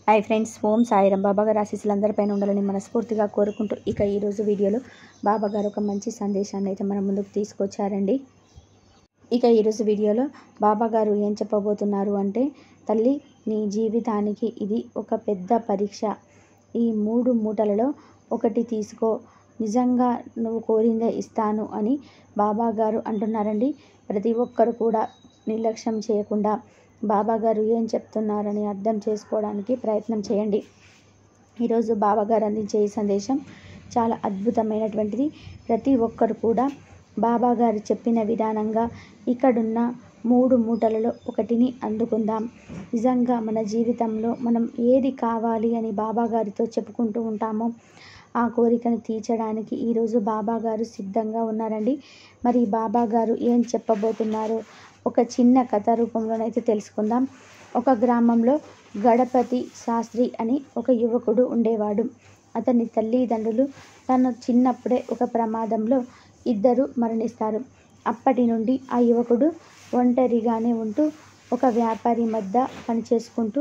Hi friends, ఓం సాయిరాం. బాబాగారు ఆశీస్సులు అందరిపైన ఉండాలని మనస్ఫూర్తిగా కోరుకుంటూ ఈరోజు వీడియోలో బాబాగారు ఒక మంచి సందేశాన్ని అయితే మన ముందుకు తీసుకొచ్చారండి. ఈరోజు వీడియోలో బాబాగారు ఏం చెప్పబోతున్నారు అంటే, తల్లి, నీ జీవితానికి ఇది ఒక పెద్ద పరీక్ష. ఈ 3 మూటలలో ఒకటి తీసుకో, నిజంగా నువ్వు కోరిందే ఇస్తాను అని బాబాగారు అంటున్నారండి. ప్రతి ఒక్కరు కూడా నిర్లక్ష్యం చేయకుండా బాబాగారు ఏం చెప్తున్నారని అర్థం చేసుకోవడానికి ప్రయత్నం చేయండి. ఈరోజు బాబాగారు అందించే ఈ సందేశం చాలా అద్భుతమైనటువంటిది. ప్రతి ఒక్కరు కూడా బాబాగారు చెప్పిన విధానంగా ఇక్కడున్న 3 మూటలలో ఒకటిని అందుకుందాం. నిజంగా మన జీవితంలో మనం ఏది కావాలి అని బాబాగారితో చెప్పుకుంటూ ఉంటామో ఆ కోరికను తీర్చడానికి ఈరోజు బాబాగారు సిద్ధంగా ఉన్నారండి. మరి బాబాగారు ఏం చెప్పబోతున్నారో ఒక చిన్న కథ రూపంలోనైతే తెలుసుకుందాం. ఒక గ్రామంలో గణపతి శాస్త్రి అని ఒక యువకుడు ఉండేవాడు. అతని తల్లిదండ్రులు తను చిన్నప్పుడే ఒక ప్రమాదంలో ఇద్దరు మరణిస్తారు. అప్పటి నుండి ఆ యువకుడు ఒంటరిగానే ఉంటూ ఒక వ్యాపారి వద్ద పనిచేసుకుంటూ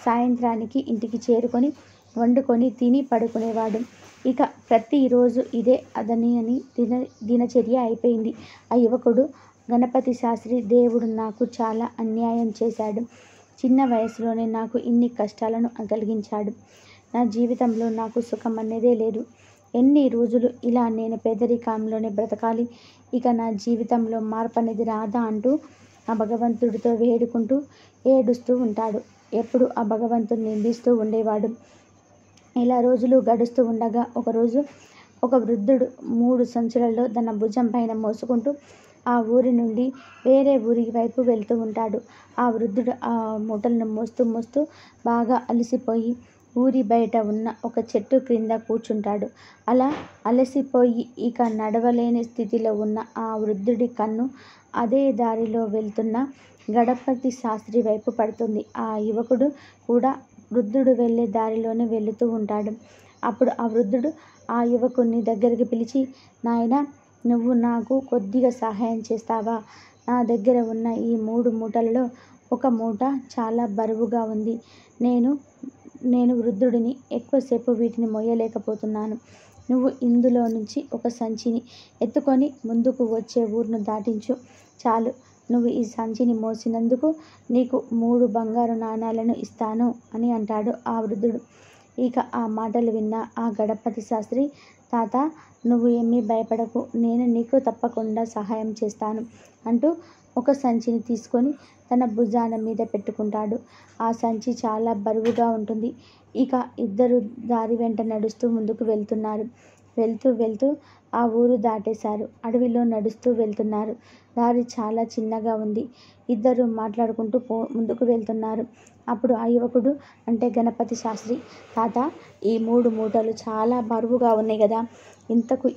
సాయంత్రానికి ఇంటికి చేరుకొని వండుకొని తిని పడుకునేవాడు. ఇక ప్రతిరోజు ఇదే అతని దినచర్య అయిపోయింది. ఆ యువకుడు, గణపతి శాస్త్రి, దేవుడు నాకు చాలా అన్యాయం చేశాడు. చిన్న వయసులోనే నాకు ఇన్ని కష్టాలను కలిగించాడు. నా జీవితంలో నాకు సుఖం అనేదే లేదు. ఎన్ని రోజులు ఇలా నేను పేదరికంలోనే బ్రతకాలి? ఇక నా జీవితంలో మార్పు అనేది రాదా అంటూ ఆ భగవంతుడితో వేడుకుంటూ ఏడుస్తూ ఉంటాడు. ఎప్పుడు ఆ భగవంతుడిని నిందిస్తూ ఉండేవాడు. ఇలా రోజులు గడుస్తూ ఉండగా ఒకరోజు ఒక వృద్ధుడు 3 సంచులలో తన భుజం పైన మోసుకుంటూ ఆ ఊరి నుండి వేరే ఊరి వైపు వెళ్తూ ఉంటాడు. ఆ వృద్ధుడు ఆ మూటలను మోస్తూ బాగా అలసిపోయి ఊరి బయట ఉన్న ఒక చెట్టు క్రింద కూర్చుంటాడు. అలా అలసిపోయి ఇక నడవలేని స్థితిలో ఉన్న ఆ వృద్ధుడి కన్ను అదే దారిలో వెళ్తున్న గణపతి శాస్త్రి వైపు పడుతుంది. ఆ యువకుడు కూడా వృద్ధుడు వెళ్ళే దారిలోనే వెళుతూ ఉంటాడు. అప్పుడు ఆ వృద్ధుడు ఆ యువకుడిని దగ్గరికి పిలిచి, నాయనా, నువ్వు నాకు కొద్దిగా సహాయం చేస్తావా? నా దగ్గర ఉన్న ఈ 3 మూటలలో ఒక మూట చాలా బరువుగా ఉంది. నేను వృద్ధుడిని, ఎక్కువసేపు వీటిని మోయలేకపోతున్నాను. నువ్వు ఇందులో నుంచి ఒక సంచిని ఎత్తుకొని ముందుకు వచ్చే ఊరును దాటించు చాలు. నువ్వు ఈ సంచిని మోసినందుకు నీకు 3 బంగారు నాణాలను ఇస్తాను అని అంటాడు ఆ వృద్ధుడు. ఇక ఆ మాటలు విన్న ఆ గణపతి శాస్త్రి, తాత, నువ్వు ఏమీ భయపడకు, నేను నీకు తప్పకుండా సహాయం చేస్తాను అంటూ ఒక సంచిని తీసుకొని తన భుజాన మీద పెట్టుకుంటాడు. ఆ సంచి చాలా బరువుగా ఉంటుంది. ఇక ఇద్దరు దారి వెంట నడుస్తూ ముందుకు వెళ్తున్నారు. వెళ్తూ ఆ ఊరు దాటేశారు. అడవిలో నడుస్తూ వెళ్తున్నారు. దారి చాలా చిన్నగా ఉంది. ఇద్దరు మాట్లాడుకుంటూ ముందుకు వెళ్తున్నారు. అప్పుడు ఆ యువకుడు, అంటే గణపతి శాస్త్రి, తాత, ఈ 3 మూటలు చాలా బరువుగా ఉన్నాయి కదా,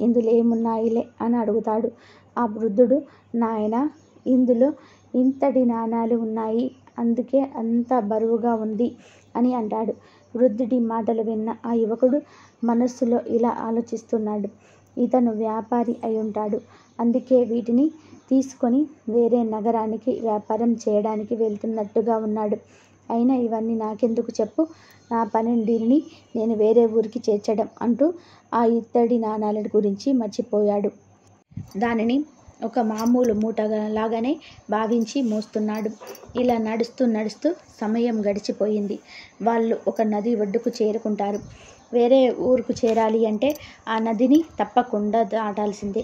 ఇందులో ఏమున్నాయిలే అని అడుగుతాడు. ఆ వృద్ధుడు, నాయనా, ఇందులో ఇంతటి నాణాలు ఉన్నాయి, అందుకే అంత బరువుగా ఉంది అని అంటాడు. వృద్ధుడి మాటలు విన్న ఆ యువకుడు మనస్సులో ఇలా ఆలోచిస్తున్నాడు, ఇతను వ్యాపారి అయి ఉంటాడు, అందుకే వీటిని తీసుకొని వేరే నగరానికి వ్యాపారం చేయడానికి వెళ్తున్నట్టుగా ఉన్నాడు. అయినా ఇవన్నీ నాకెందుకు చెప్పు, నా పని దీనిని నేను వేరే ఊరికి చేర్చడం అంటూ ఆ ఇత్తడి నాణాల గురించి మర్చిపోయాడు. దానిని ఒక మామూలు మూటలాగానే భావించి మోస్తున్నాడు. ఇలా నడుస్తూ సమయం గడిచిపోయింది. వాళ్ళు ఒక నది ఒడ్డుకు చేరుకుంటారు. వేరే ఊరుకు చేరాలి అంటే ఆ నదిని తప్పకుండా దాటాల్సిందే.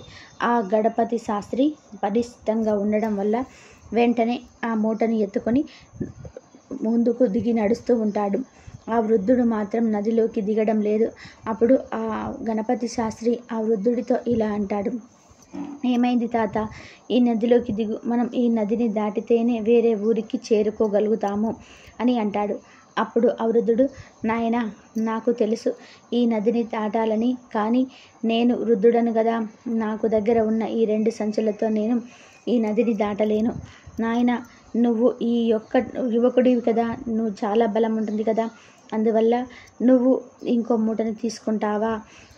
ఆ గణపతి శాస్త్రి పరిశుద్ధంగా ఉండడం వల్ల వెంటనే ఆ మూటను ఎత్తుకొని ముందుకు దిగి నడుస్తూ ఉంటాడు. ఆ వృద్ధుడు మాత్రం నదిలోకి దిగడం లేదు. అప్పుడు ఆ గణపతి శాస్త్రి ఆ వృద్ధుడితో ఇలా అంటాడు, ఏమైంది తాత, ఈ నదిలోకి దిగు, మనం ఈ నదిని దాటితేనే వేరే ఊరికి చేరుకోగలుగుతాము అని అంటాడు. అప్పుడు ఆ వృద్ధుడు, నాయనా, నాకు తెలుసు ఈ నదిని దాటాలని, కానీ నేను వృద్ధుడను కదా, నాకు దగ్గర ఉన్న ఈ 2 సంచులతో నేను ఈ నదిని దాటలేను. నాయనా, నువ్వు ఈ యువకుడివి కదా, నువ్వు చాలా బలం ఉంటుంది కదా, అందువల్ల నువ్వు ఇంకో మూటని తీసుకుంటావా?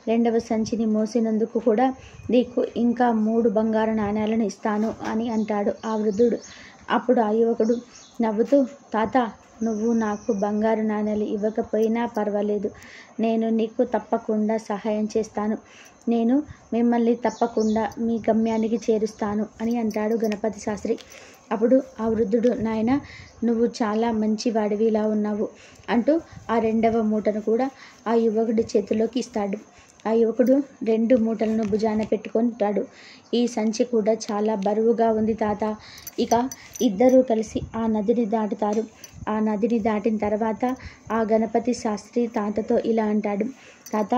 2వ సంచిని మోసినందుకు కూడా నీకు ఇంకా 3 బంగారు నాణాలను ఇస్తాను అని అంటాడు ఆ వృద్ధుడు. అప్పుడు ఆ యువకుడు నవ్వుతూ, తాత, నువ్వు నాకు బంగారు నాణేలు ఇవ్వకపోయినా పర్వాలేదు, నేను నీకు తప్పకుండా సహాయం చేస్తాను. నేను మిమ్మల్ని తప్పకుండా మీ గమ్యానికి చేరుస్తాను అని అంటాడు గణపతి శాస్త్రి. అప్పుడు ఆ వృద్ధుడు, నాయన నువ్వు చాలా మంచివాడివిలా ఉన్నావు అంటూ ఆ 2వ మూటను కూడా ఆ యువకుడి చేతిలోకి ఇస్తాడు. ఆ యువకుడు 2 మూటలను భుజాన పెట్టుకుంటాడు. ఈ సంచి కూడా చాలా బరువుగా ఉంది తాత. ఇక ఇద్దరూ కలిసి ఆ నదిని దాటుతారు. ఆ నదిని దాటిన తర్వాత ఆ గణపతి శాస్త్రి తాతతో ఇలా అంటాడు, తాత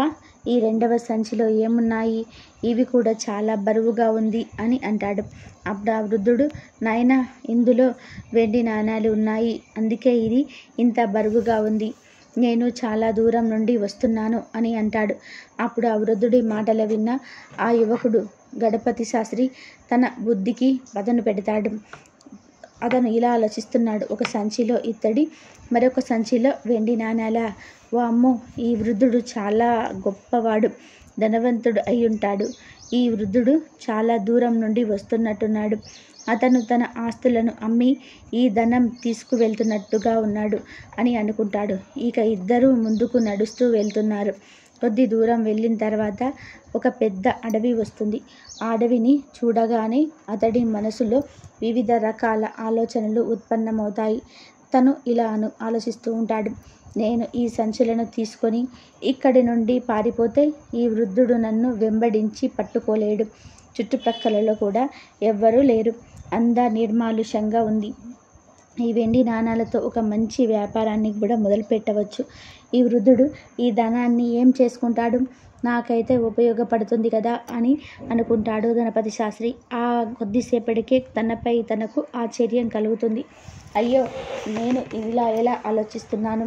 ఈ 2వ సంచిలో ఏమున్నాయి? ఇవి కూడా చాలా బరువుగా ఉంది అని అంటాడు. అప్పుడు ఆ వృద్ధుడు, నాయనా ఇందులో వెండి నాణాలు ఉన్నాయి, అందుకే ఇది ఇంత బరువుగా ఉంది. నేను చాలా దూరం నుండి వస్తున్నాను అని అంటాడు. అప్పుడు ఆ వృద్ధుడి మాటలు విన్న ఆ యువకుడు గణపతి శాస్త్రి తన బుద్ధికి పదును పెడతాడు. అతను ఇలా ఆలోచిస్తున్నాడు, ఒక సంచిలో ఇత్తడి, మరొక సంచిలో వెండి నాణాలా? వామ్మో, ఈ వృద్ధుడు చాలా గొప్పవాడు, ధనవంతుడు అయి ఉంటాడు. ఈ వృద్ధుడు చాలా దూరం నుండి వస్తున్నట్టున్నాడు. అతను తన ఆస్తులను అమ్మి ఈ ధనం తీసుకువెళ్తున్నట్టుగా ఉన్నాడు అని అనుకుంటాడు. ఇక ఇద్దరూ ముందుకు నడుస్తూ వెళ్తున్నారు. కొద్ది దూరం వెళ్ళిన తర్వాత ఒక పెద్ద అడవి వస్తుంది. ఆ అడవిని చూడగానే అతడి మనసులో వివిధ రకాల ఆలోచనలు ఉత్పన్నమవుతాయి. తను ఇలా ఆలోచిస్తూ ఉంటాడు, నేను ఈ సంచులను తీసుకొని ఇక్కడి నుండి పారిపోతే ఈ వృద్ధుడు నన్ను వెంబడించి పట్టుకోలేడు. చుట్టుప్రక్కలలో కూడా ఎవ్వరూ లేరు, అంతా నిర్మానుష్యంగా ఉంది. ఈ వెండి నాణాలతో ఒక మంచి వ్యాపారాన్ని కూడా మొదలుపెట్టవచ్చు. ఈ వృద్ధుడు ఈ ధనాన్ని ఏం చేసుకుంటాడు? నాకైతే ఉపయోగపడుతుంది కదా అని అనుకుంటాడు గణపతి శాస్త్రి. ఆ కొద్దిసేపటికే తనపై తనకు ఆశ్చర్యం కలుగుతుంది. అయ్యో, నేను ఇలా ఎలా ఆలోచిస్తున్నాను?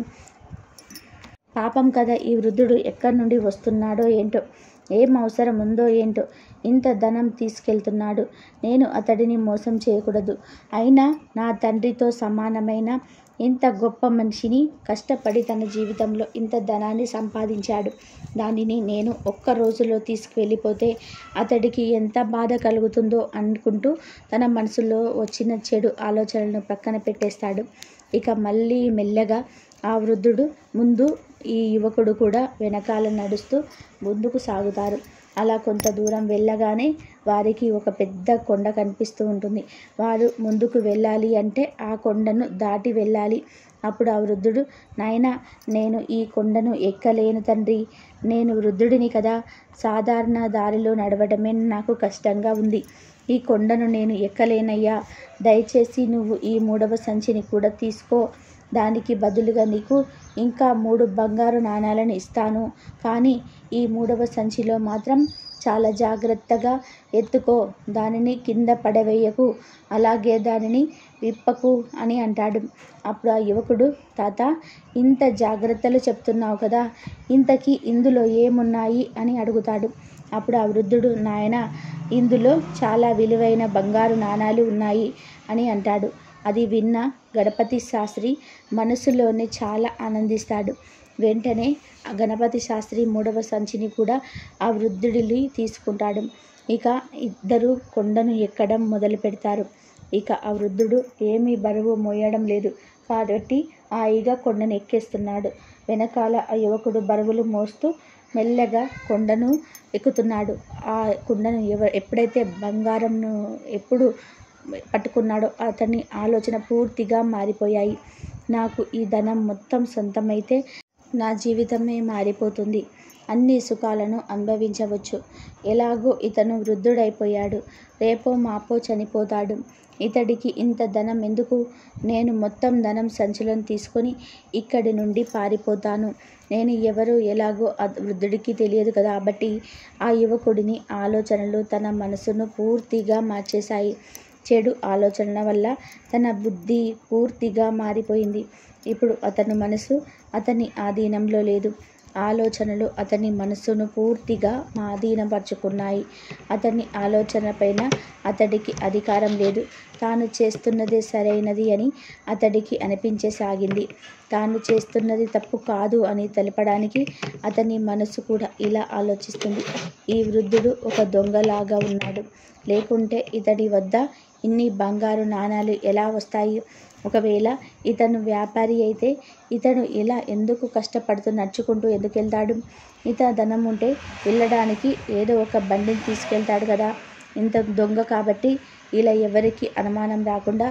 పాపం కదా, ఈ వృద్ధుడు ఎక్కడి నుండి వస్తున్నాడో ఏంటో, ఏం అవసరం ఉందో ఏంటో ఇంత ధనం తీసుకెళ్తున్నాడు. నేను అతడిని మోసం చేయకూడదు. అయినా నా తండ్రితో సమానమైన ఇంత గొప్ప మనిషిని కష్టపడి తన జీవితంలో ఇంత ధనాన్ని సంపాదించాడు. దానిని నేను ఒక్క రోజులో తీసుకువెళ్ళిపోతే అతడికి ఎంత బాధ కలుగుతుందో అనుకుంటూ తన మనసులో వచ్చిన చెడు ఆలోచనలను పక్కన పెట్టేస్తాడు. ఇక మళ్ళీ మెల్లగా ఆ వృద్ధుడు ముందు, ఈ యువకుడు కూడా వెనకాల నడుస్తూ ముందుకు సాగుతారు. అలా కొంత దూరం వెళ్ళగానే వారికి ఒక పెద్ద కొండ కనిపిస్తూ ఉంటుంది. వారు ముందుకు వెళ్ళాలి అంటే ఆ కొండను దాటి వెళ్ళాలి. అప్పుడు ఆ వృద్ధుడు, నాయనా నేను ఈ కొండను ఎక్కలేను తండ్రి, నేను వృద్ధుడిని కదా, సాధారణ దారిలో నడవడమే నాకు కష్టంగా ఉంది. ఈ కొండను నేను ఎక్కలేనయ్యా, దయచేసి నువ్వు ఈ 3వ సంచిని కూడా తీసుకో. దానికి బదులుగా నీకు ఇంకా 3 బంగారు నాణాలను ఇస్తాను. కానీ ఈ 3వ సంచిలో మాత్రం చాలా జాగ్రత్తగా ఎత్తుకో, దానిని కింద పడవేయకు, అలాగే దానిని విప్పకు అని అంటాడు. అప్పుడు ఆ యువకుడు, తాత ఇంత జాగ్రత్తలు చెప్తున్నావు కదా, ఇంతకీ ఇందులో ఏమున్నాయి అని అడుగుతాడు. అప్పుడు ఆ వృద్ధుడు, నాయన ఇందులో చాలా విలువైన బంగారు నాణాలు ఉన్నాయి అని అంటాడు. అది విన్న గణపతి శాస్త్రి మనసులోనే చాలా ఆనందిస్తాడు. వెంటనే ఆ గణపతి శాస్త్రి 3వ సంచిని కూడా ఆ వృద్ధుడిని తీసుకుంటాడు. ఇక ఇద్దరు కొండను ఎక్కడం మొదలు పెడతారు. ఇక ఆ వృద్ధుడు ఏమీ బరువు మోయడం లేదు కాబట్టి హాయిగా కొండను ఎక్కేస్తున్నాడు. వెనకాల ఆ యువకుడు బరువులు మోస్తూ మెల్లగా కొండను ఎక్కుతున్నాడు. ఆ కొండను ఎప్పుడైతే బంగారంను ఎప్పుడు పట్టుకున్నాడో అతని ఆలోచన పూర్తిగా మారిపోయాయి. నాకు ఈ ధనం మొత్తం సొంతమైతే నా జీవితమే మారిపోతుంది, అన్ని సుఖాలను అనుభవించవచ్చు. ఎలాగో ఇతను వృద్ధుడైపోయాడు, రేపో మాపో చనిపోతాడు, ఇతడికి ఇంత ధనం ఎందుకు? నేను మొత్తం ధనం సంచులను తీసుకొని ఇక్కడి నుండి పారిపోతాను. నేను ఎవరు ఎలాగో ఆ వృద్ధుడికి తెలియదు కాబట్టి ఆ యువకుడిని ఆలోచనలు తన మనసును పూర్తిగా మార్చేశాయి. చెడు ఆలోచనల వల్ల తన బుద్ధి పూర్తిగా మారిపోయింది. ఇప్పుడు అతని మనసు అతని ఆధీనంలో లేదు. ఆలోచనలు అతని మనస్సును పూర్తిగా ఆధీనపరుచుకున్నాయి. అతని ఆలోచనపైన అతడికి అధికారం లేదు. తాను చేస్తున్నదే సరైనది అని అతడికి అనిపించసాగింది. తాను చేస్తున్నది తప్పు కాదు అని తెలపడానికి అతని మనసు కూడా ఇలా ఆలోచిస్తుంది. ఈ వృద్ధుడు ఒక దొంగలాగా ఉన్నాడు, లేకుంటే ఇతడి వద్ద ఇన్ని బంగారు నాణాలు ఎలా వస్తాయి? ఒకవేళ ఇతను వ్యాపారి అయితే ఇతను ఇలా ఎందుకు కష్టపడుతూ నడుచుకుంటూ ఎందుకు వెళ్తాడు? ధనం ఉంటే వెళ్ళడానికి ఏదో ఒక బండిని తీసుకెళ్తాడు కదా. ఇంత దొంగ కాబట్టి ఇలా ఎవరికి అనుమానం రాకుండా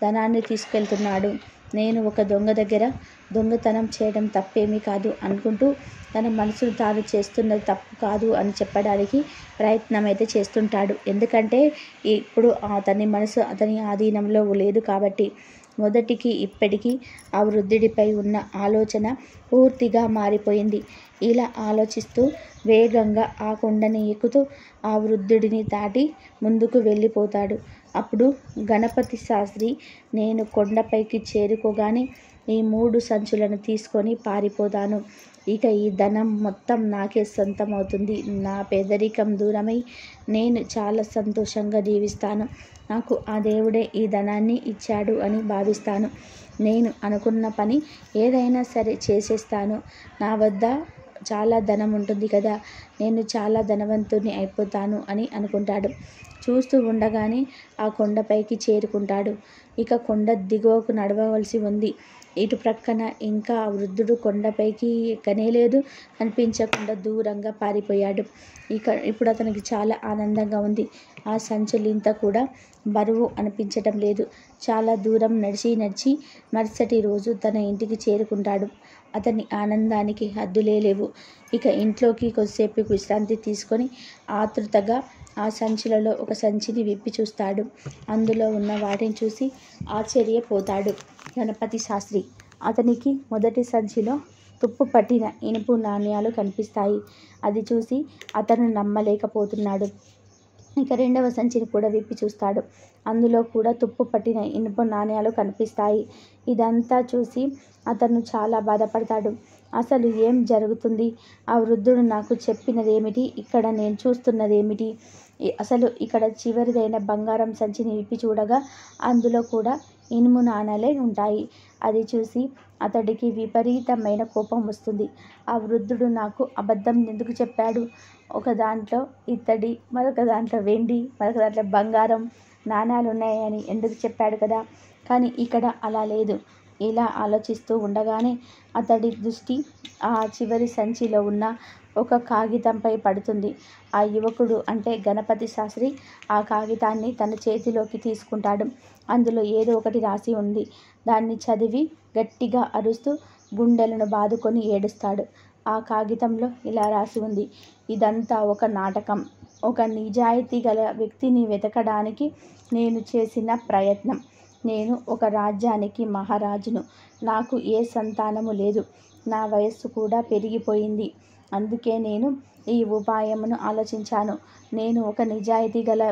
ధనాన్ని తీసుకెళ్తున్నాడు. నేను ఒక దొంగ దగ్గర దొంగతనం చేయడం తప్పేమీ కాదు అనుకుంటూ తన మనసును తాను చేస్తున్నది తప్పు కాదు అని చెప్పడానికి ప్రయత్నం అయితే చేస్తుంటాడు. ఎందుకంటే ఇప్పుడు అతని మనసు అతని ఆధీనంలో లేదు కాబట్టి. మొదటికి ఇప్పటికీ ఆ వృద్ధుడిపై ఉన్న ఆలోచన పూర్తిగా మారిపోయింది. ఇలా ఆలోచిస్తూ వేగంగా ఆ కొండని ఎక్కుతూ ఆ వృద్ధుడిని దాటి ముందుకు వెళ్ళిపోతాడు. అప్పుడు గణపతి శాస్త్రి, నేను కొండపైకి చేరుకోగానే ఈ 3 సంచులను తీసుకొని పారిపోతాను. ఇక ఈ ధనం మొత్తం నాకే సొంతమవుతుంది. నా పేదరికం దూరమై నేను చాలా సంతోషంగా జీవిస్తాను. నాకు ఆ దేవుడే ఈ ధనాన్ని ఇచ్చాడు అని భావిస్తాను. నేను అనుకున్న పని ఏదైనా సరే చేసేస్తాను. నా వద్ద చాలా ధనం ఉంటుంది కదా, నేను చాలా ధనవంతుని అయిపోతాను అని అనుకుంటాడు. చూస్తూ ఉండగానే ఆ కొండపైకి చేరుకుంటాడు. ఇక కొండ దిగువకు నడవవలసి ఉంది. ఇటు ప్రక్కన ఇంకా ఆ వృద్ధుడు కొండపైకి ఎక్కనేలేదు, కనిపించకుండా దూరంగా పారిపోయాడు. ఇప్పుడు అతనికి చాలా ఆనందంగా ఉంది. ఆ సంచులింత కూడా బరువు అనిపించటం లేదు. చాలా దూరం నడిచి మరుసటి రోజు తన ఇంటికి చేరుకుంటాడు. అతని ఆనందానికి హద్దులే లేవు. ఇక ఇంట్లోకి కొద్దిసేపు విశ్రాంతి తీసుకొని ఆతృతగా ఆ సంచులలో ఒక సంచిని విప్పి చూస్తాడు. అందులో ఉన్న వాటిని చూసి ఆశ్చర్యపోతాడు గణపతి శాస్త్రి. అతనికి మొదటి సంచిలో తుప్పు పట్టిన ఇనుపు నాణ్యాలు కనిపిస్తాయి. అది చూసి అతను నమ్మలేకపోతున్నాడు. ఇక రెండవ సంచిని కూడా విప్పి చూస్తాడు. అందులో కూడా తుప్పు పట్టిన ఇనుప నాణ్యాలు కనిపిస్తాయి. ఇదంతా చూసి అతను చాలా బాధపడతాడు. అసలు ఏం జరుగుతుంది? ఆ వృద్ధుడు నాకు చెప్పినదేమిటి? ఇక్కడ నేను చూస్తున్నదేమిటి? అసలు ఇక్కడ చివరిదైన బంగారం సంచిని విప్పి చూడగా అందులో కూడా ఇనుము నాణాలే ఉంటాయి. అది చూసి అతడికి విపరీతమైన కోపం వస్తుంది. ఆ వృద్ధుడు నాకు అబద్ధం ఎందుకు చెప్పాడు? ఒక దాంట్లో ఇత్తడి, మరొక దాంట్లో వెండి, మరొక దాంట్లో బంగారం నాణాలు ఉన్నాయని ఎందుకు చెప్పాడు కదా. కానీ ఇక్కడ అలా లేదు. ఇలా ఆలోచిస్తూ ఉండగానే అతడి దృష్టి ఆ చివరి సంచిలో ఉన్న ఒక కాగితంపై పడుతుంది. ఆ యువకుడు అంటే గణపతి శాస్త్రి ఆ కాగితాన్ని తన చేతిలోకి తీసుకుంటాడు. అందులో ఏదో ఒకటి రాసి ఉంది. దాన్ని చదివి గట్టిగా అరుస్తూ గుండెలను బాదుకొని ఏడుస్తాడు. ఆ కాగితంలో ఇలా రాసి ఉంది: ఇదంతా ఒక నాటకం. ఒక నిజాయితీ గల వ్యక్తిని వెతకడానికి నేను చేసిన ప్రయత్నం. నేను ఒక రాజ్యానికి మహారాజును. నాకు ఏ సంతానము లేదు. నా వయస్సు కూడా పెరిగిపోయింది. అందుకే నేను ఈ ఉపాయమును ఆలోచించాను. నేను ఒక నిజాయితీ గల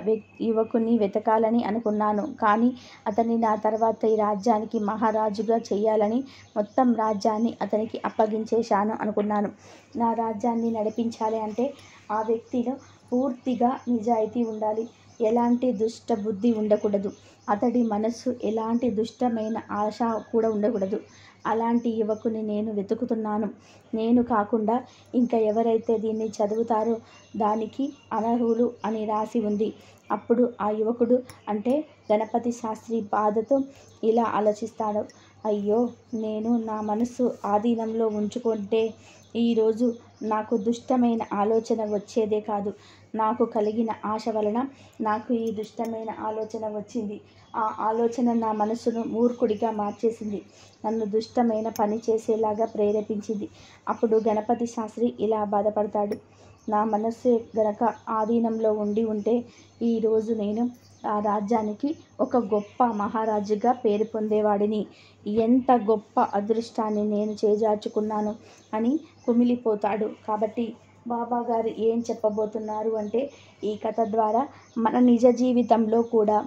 యువకుని వెతకాలని అనుకున్నాను. కానీ అతన్ని నా తర్వాత ఈ రాజ్యానికి మహారాజుగా చేయాలని మొత్తం రాజ్యాన్ని అతనికి అప్పగించేశాను అనుకున్నాను. నా రాజ్యాన్ని నడిపించాలి అంటే ఆ వ్యక్తిలో పూర్తిగా నిజాయితీ ఉండాలి. ఎలాంటి దుష్ట బుద్ధి ఉండకూడదు. అతడి మనస్సు ఎలాంటి దుష్టమైన ఆశ కూడా ఉండకూడదు. అలాంటి యువకుని నేను వెతుకుతున్నాను. నేను కాకుండా ఇంకా ఎవరైతే దీన్ని చదువుతారో దానికి అనర్హులు అని రాసి ఉంది. అప్పుడు ఆ యువకుడు అంటే గణపతి శాస్త్రి బాధతో ఇలా ఆలోచిస్తాడు: అయ్యో, నేను నా మనస్సు ఆధీనంలో ఉంచుకుంటే ఈరోజు నాకు దుష్టమైన ఆలోచన వచ్చేదే కాదు. నాకు కలిగిన ఆశ వలన నాకు ఈ దుష్టమైన ఆలోచన వచ్చింది. ఆ ఆలోచన నా మనసును మూర్ఖుడిగా మార్చేసింది. నన్ను దుష్టమైన పని చేసేలాగా ప్రేరేపించింది. అప్పుడు గణపతి శాస్త్రి ఇలా బాధపడతాడు: నా మనస్సు గనక ఆధీనంలో ఉంటే ఈరోజు నేను ఆ రాజ్యానికి ఒక గొప్ప మహారాజుగా పేరు పొందేవాడిని. ఎంత గొప్ప అదృష్టాన్ని నేను చేజార్చుకున్నాను అని కుమిలిపోతాడు. కాబట్టి బాబాగారు ఏం చెప్పబోతున్నారు అంటే, ఈ కథ ద్వారా మన నిజ జీవితంలో కూడా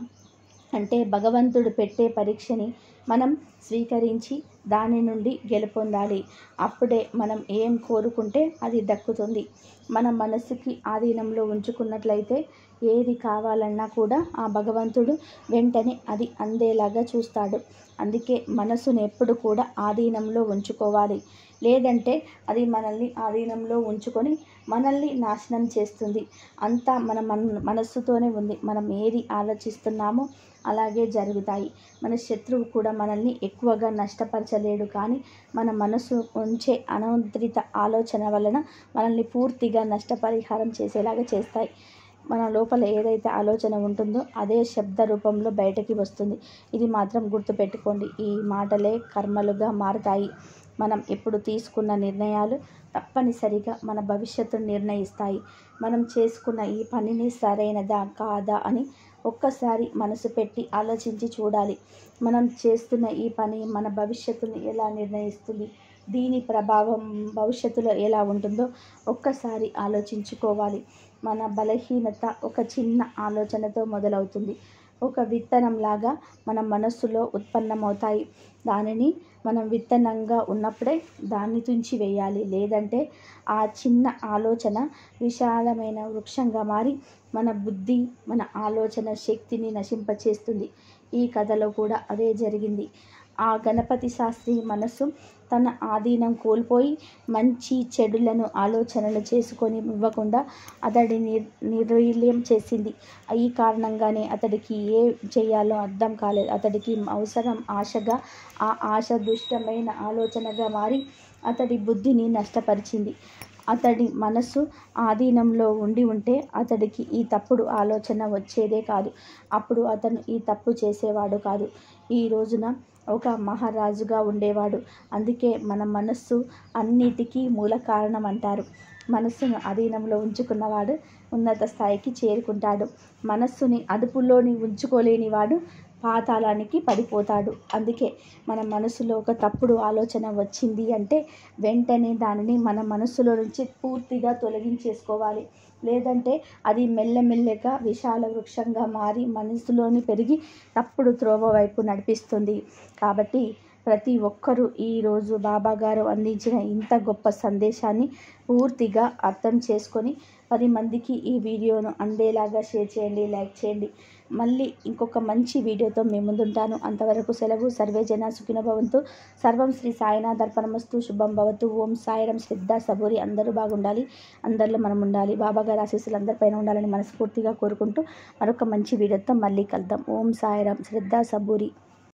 అంటే భగవంతుడు పెట్టే పరీక్షని మనం స్వీకరించి దాని నుండి గెలుపొందాలి. అప్పుడే మనం ఏం కోరుకుంటే అది దక్కుతుంది. మన మనసుకి ఆధీనంలో ఉంచుకున్నట్లయితే ఏది కావాలన్నా కూడా ఆ భగవంతుడు వెంటనే అది అందేలాగా చూస్తాడు. అందుకే మనసును ఎప్పుడు కూడా ఆధీనంలో ఉంచుకోవాలి. లేదంటే అది మనల్ని ఆధీనంలో ఉంచుకొని మనల్ని నాశనం చేస్తుంది. అంతా మన మనస్సుతోనే ఉంది. మనం ఏది ఆలోచిస్తున్నామో అలాగే జరుగుతాయి. మన శత్రువు కూడా మనల్ని ఎక్కువగా నష్టపరచలేడు, కానీ మన మనసు ఉంచే అనియంత్రిత ఆలోచన వలన మనల్ని పూర్తిగా నష్టపరిహారం చేసేలాగా చేస్తాయి. మన లోపల ఏదైతే ఆలోచన ఉంటుందో అదే శబ్ద రూపంలో బయటకి వస్తుంది. ఇది మాత్రం గుర్తుపెట్టుకోండి. ఈ మాటలే కర్మలుగా మారతాయి. మనం ఇప్పుడు తీసుకున్న నిర్ణయాలు తప్పనిసరిగా మన భవిష్యత్తును నిర్ణయిస్తాయి. మనం చేసుకున్న ఈ పనిని సరైనదా కాదా అని ఒక్కసారి మనసు పెట్టి ఆలోచించి చూడాలి. మనం చేస్తున్న ఈ పని మన భవిష్యత్తును ఎలా నిర్ణయిస్తుంది, దీని ప్రభావం భవిష్యత్తులో ఎలా ఉంటుందో ఒక్కసారి ఆలోచించుకోవాలి. మన బలహీనత ఒక చిన్న ఆలోచనతో మొదలవుతుంది. ఒక విత్తనంలాగా మన మనస్సులో ఉత్పన్నమవుతాయి. దానిని మనం విత్తనంగా ఉన్నప్పుడే దాన్ని తుంచి వేయాలి. లేదంటే ఆ చిన్న ఆలోచన విశాలమైన వృక్షంగా మారి మన బుద్ధి, మన ఆలోచన శక్తిని నశింపచేస్తుంది. ఈ కథలో కూడా అదే జరిగింది. ఆ గణపతి శాస్త్రి మనసు తన ఆధీనం కోల్పోయి మంచి చెడులను ఆలోచనలు చేసుకొని ఇవ్వకుండా అతడిని నిర్వీర్యం చేసింది. ఈ కారణంగానే అతడికి ఏం చేయాలో అర్థం కాలేదు. అతడికి అవసరం ఆశగా, ఆ ఆశ దుష్టమైన ఆలోచనగా మారి అతడి బుద్ధిని నష్టపరిచింది. అతడి మనసు ఆధీనంలో ఉంటే అతడికి ఈ తప్పుడు ఆలోచన వచ్చేదే కాదు. అప్పుడు అతను ఈ తప్పు చేసేవాడు కాదు. ఈ రోజున ఒక మహారాజుగా ఉండేవాడు. అందుకే మన మనస్సు అన్నిటికీ మూల కారణం అంటారు. మనస్సును అధీనంలో ఉంచుకున్నవాడు ఉన్నత స్థాయికి చేరుకుంటాడు. మనస్సుని అదుపులోని ఉంచుకోలేని వాడు పాతాళానికి పడిపోతాడు. అందుకే మన మనసులో ఒక తప్పుడు ఆలోచన వచ్చింది అంటే వెంటనే దానిని మన మనసులో నుంచి పూర్తిగా తొలగించేసుకోవాలి. లేదంటే అది మెల్లమెల్లగా విశాల వృక్షంగా మారి మనసులోని పెరిగి తప్పుడు త్రోవ వైపు నడిపిస్తుంది. కాబట్టి ప్రతి ఒక్కరూ ఈరోజు బాబాగారు అందించిన ఇంత గొప్ప సందేశాన్ని పూర్తిగా అర్థం చేసుకొని 10 మందికి ఈ వీడియోను అందేలాగా షేర్ చేయండి, లైక్ చేయండి. మళ్ళీ ఇంకొక మంచి వీడియోతో మీ ముందుంటాను. అంతవరకు సెలవు. సర్వే జన సుఖినో భవంతు. సర్వం శ్రీ సాయినాథర్పణమస్తు. శుభం భవతు. ఓం సాయిరం. శ్రద్ధ సబూరి. అందరూ బాగుండాలి, అందరిలో మనం ఉండాలి. బాబాగారి ఆశీస్సులు అందరిపైన ఉండాలని మనస్ఫూర్తిగా కోరుకుంటూ మరొక మంచి వీడియోతో మళ్ళీ కలుద్దాం. ఓం సాయిరం. శ్రద్ధ సబూరి.